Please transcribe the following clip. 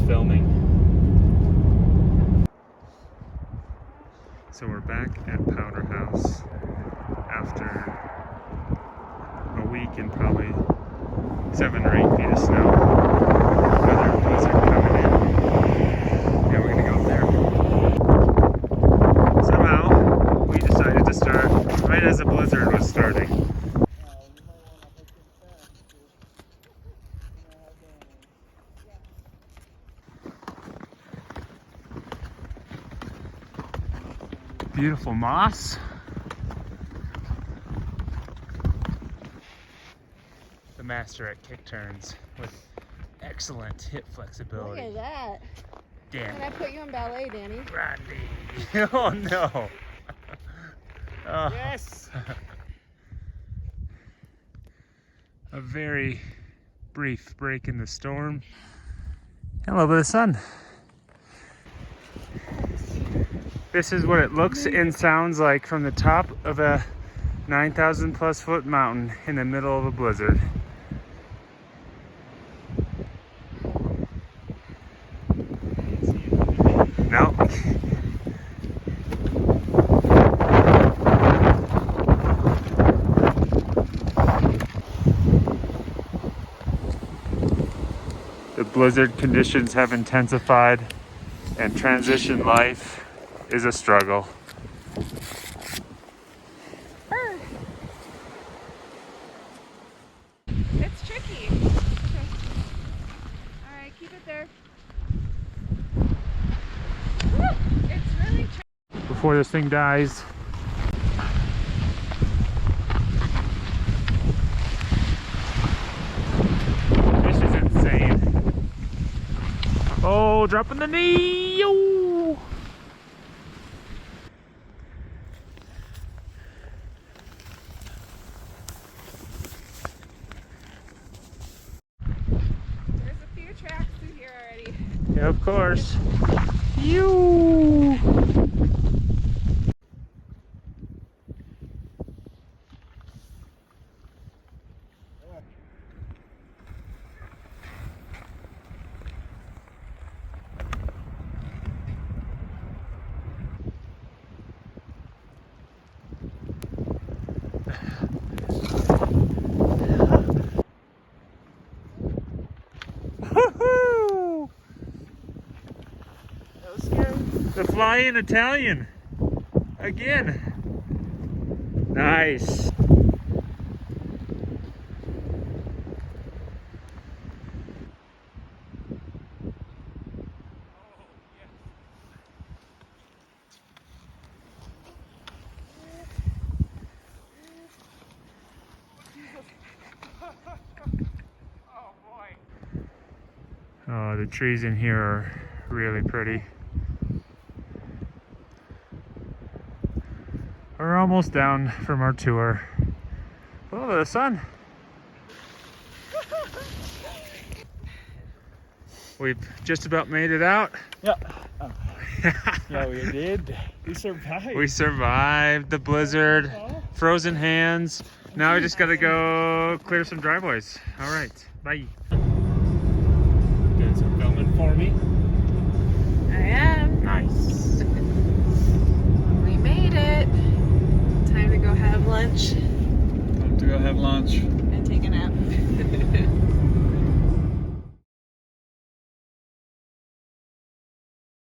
filming. So we're back at Powder House after a week and probably 7 or 8 feet of snow. Another blizzard coming in. Yeah, we're gonna go up there. Somehow we decided to start right as the blizzard was starting. Beautiful moss. The master at kick turns with excellent hip flexibility. Look at that. Danny. Can I put you in ballet, Danny? Rodney. Oh no. Oh. Yes. A very brief break in the storm. And a little bit of sun. This is what it looks and sounds like from the top of a 9,000 plus foot mountain in the middle of a blizzard. No. The blizzard conditions have intensified and transition life is a struggle. It's tricky. Okay. Alright, keep it there. Woo! It's really tricky. Before this thing dies. This is insane. Oh, dropping the knee. Yo! There's a few tracks through here already. Yeah, of course. You. Woohoo! That was scary. The flying Italian. Again. Nice. Oh, the trees in here are really pretty. We're almost down from our tour. Oh, the sun. We've just about made it out. Yeah. Yeah, we did. We survived. We survived the blizzard, frozen hands. Now we just gotta go clear some driveways. All right, bye. Doing some filming for me. I am. Nice. We made it. Time to go have lunch Time to go have lunch. and take a nap.